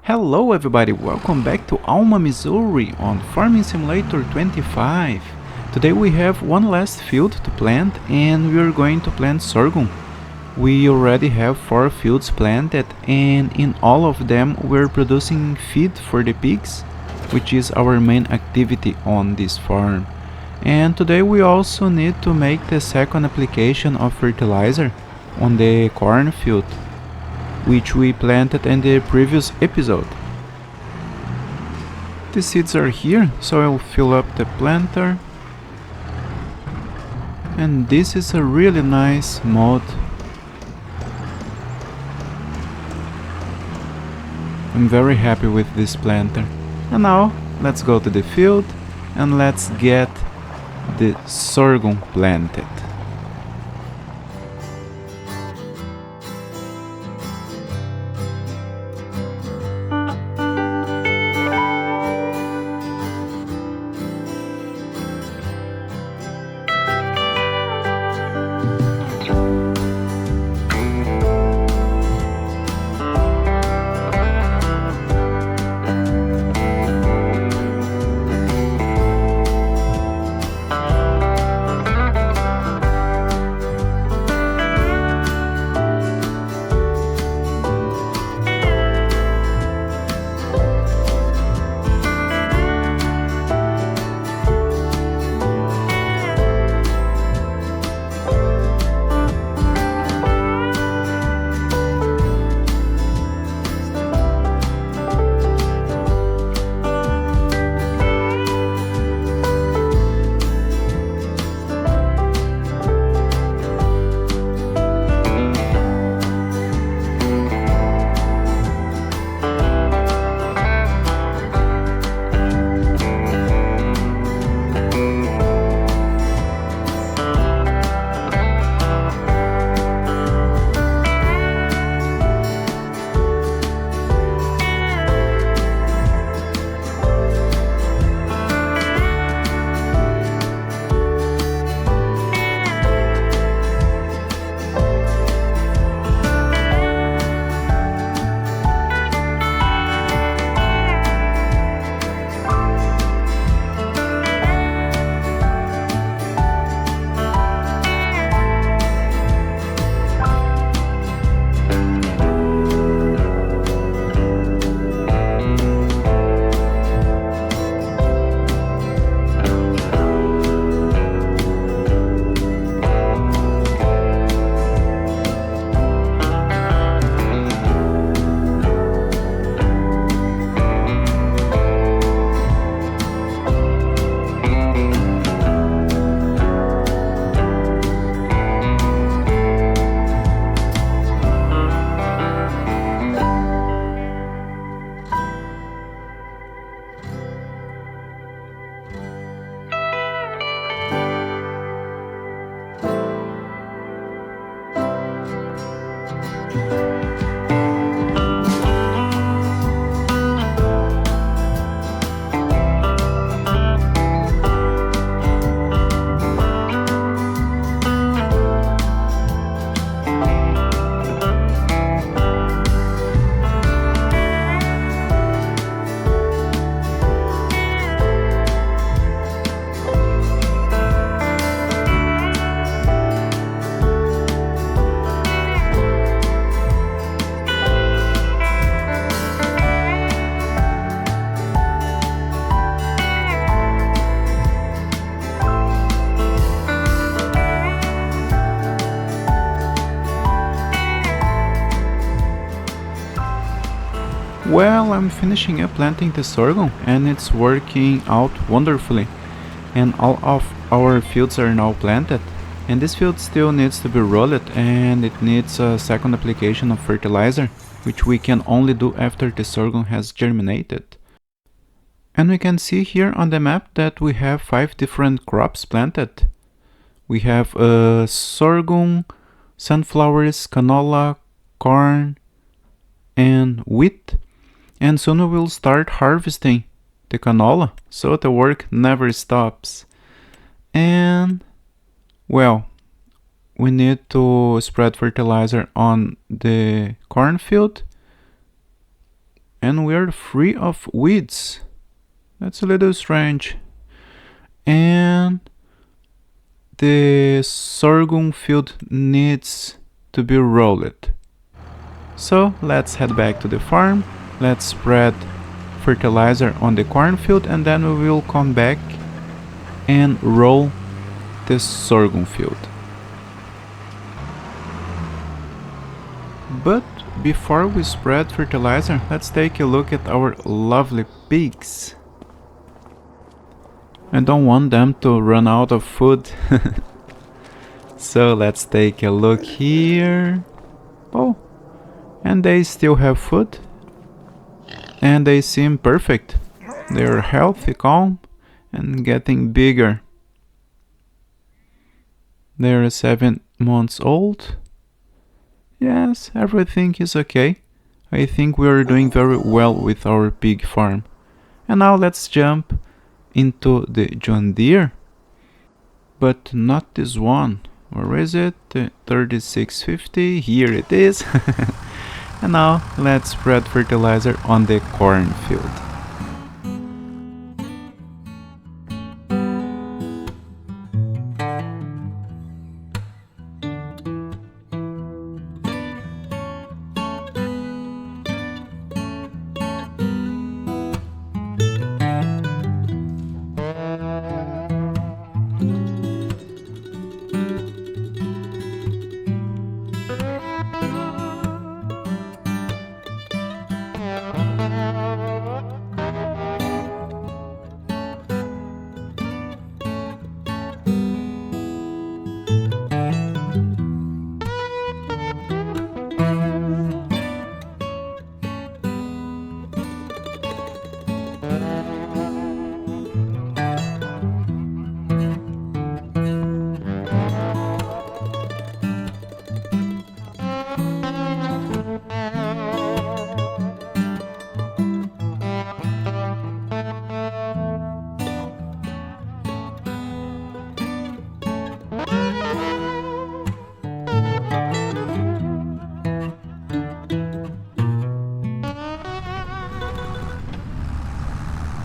Hello everybody, welcome back to Alma, Missouri on Farming Simulator 25. Today we have one last field to plant and we are going to plant sorghum. We already have 4 fields planted and in all of them we're producing feed for the pigs, which is our main activity on this farm. And today we also need to make the second application of fertilizer on the cornfield, which we planted in the previous episode. The seeds are here, so I'll fill up the planter. And this is a really nice mod. I'm very happy with this planter. And now, let's go to the field and let's get the sorghum planted. Well, I'm finishing up planting the sorghum and it's working out wonderfully. And all of our fields are now planted. And this field still needs to be rolled and it needs a second application of fertilizer, which we can only do after the sorghum has germinated. And we can see here on the map that we have 5 different crops planted. We have sorghum, sunflowers, canola, corn, and wheat. And soon we will start harvesting the canola, so the work never stops. And, well, we need to spread fertilizer on the cornfield and we are free of weeds. That's a little strange. And the sorghum field needs to be rolled. So let's head back to the farm. Let's spread fertilizer on the cornfield, and then we will come back and roll the sorghum field. But before we spread fertilizer, let's take a look at our lovely pigs. I don't want them to run out of food. So let's take a look here. Oh, and they still have food. And they seem perfect. They are healthy, calm, and getting bigger. They are 7 months old. Yes, everything is okay. I think we are doing very well with our pig farm. And now let's jump into the John Deere. But not this one. Where is it? The 3650. Here it is. And now let's spread fertilizer on the cornfield.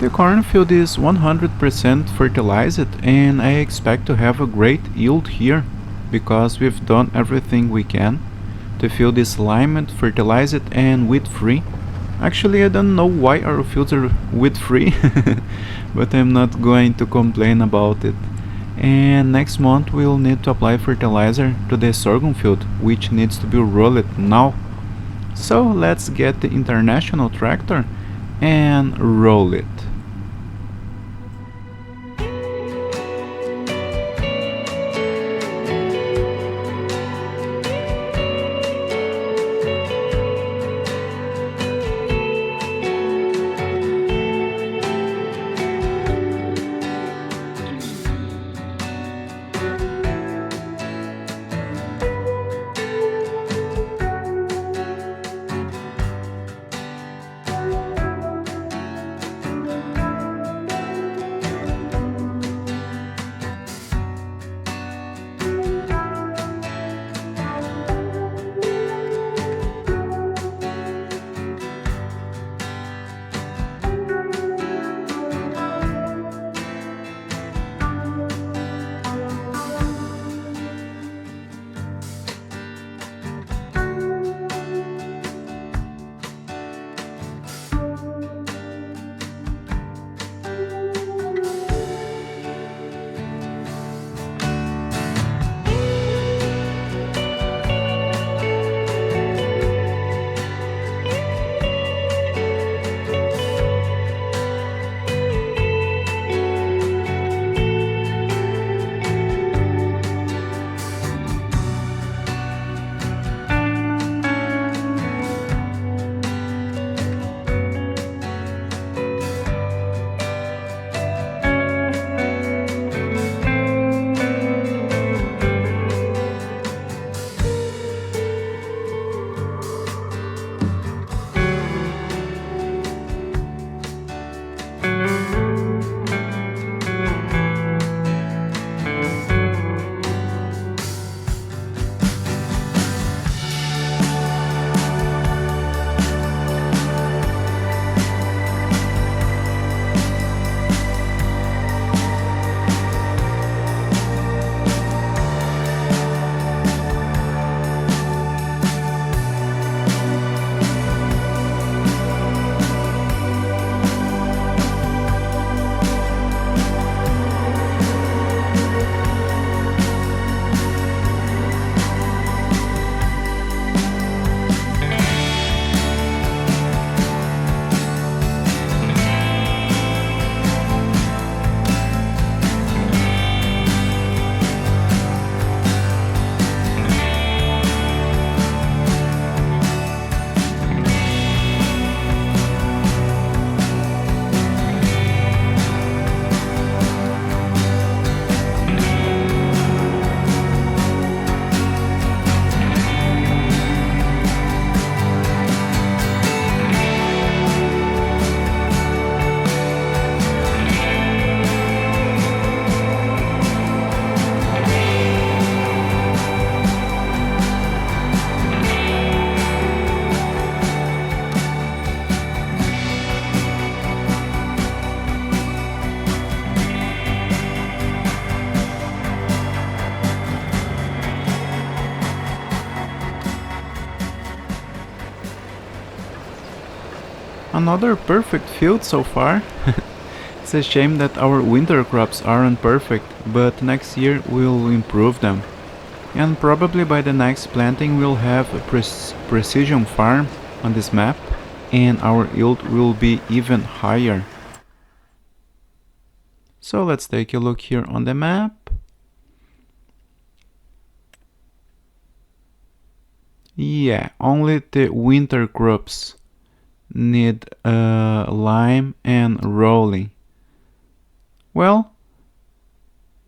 The cornfield is 100% fertilized, and I expect to have a great yield here, because we've done everything we can. The field is limed, fertilized, and weed-free. Actually, I don't know why our fields are weed-free, but I'm not going to complain about it. And next month we'll need to apply fertilizer to the sorghum field, which needs to be rolled now. So let's get the international tractor and roll it. Another perfect field so far. It's a shame that our winter crops aren't perfect, but next year we'll improve them. And probably by the next planting we'll have a precision farm on this map, and our yield will be even higher. So let's take a look here on the map. Yeah, only the winter crops need lime and rolling. Well,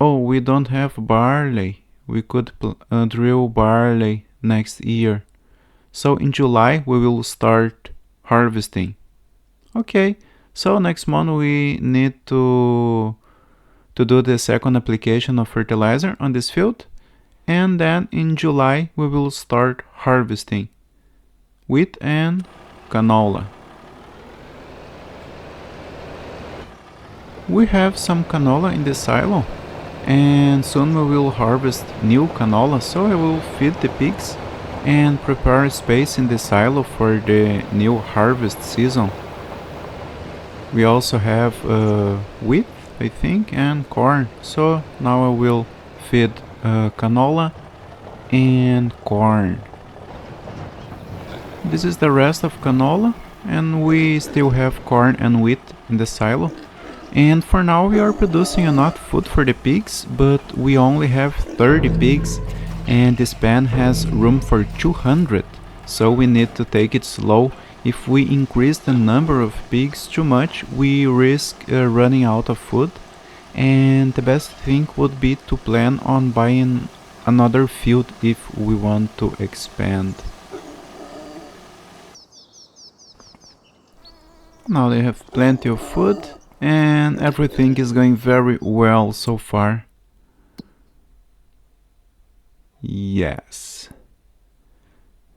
oh, we don't have barley. We could drill barley next year. So in July we will start harvesting. Okay, so next month we need to do the second application of fertilizer on this field, and then in July we will start harvesting wheat and canola. We have some canola in the silo, and soon we will harvest new canola, so I will feed the pigs and prepare space in the silo for the new harvest season. We also have wheat, I think, and corn, so now I will feed canola and corn. This is the rest of canola, and we still have corn and wheat in the silo. And for now we are producing enough food for the pigs, but we only have 30 pigs and this pen has room for 200, so we need to take it slow. If we increase the number of pigs too much, we risk running out of food, and the best thing would be to plan on buying another field if we want to expand. Now they have plenty of food and everything is going very well so far. Yes.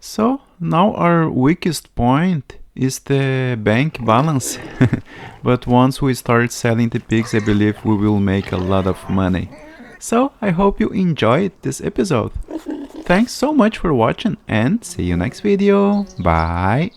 So now our weakest point is the bank balance. But once we start selling the pigs, I believe we will make a lot of money. So I hope you enjoyed this episode. Thanks so much for watching and see you next video. Bye.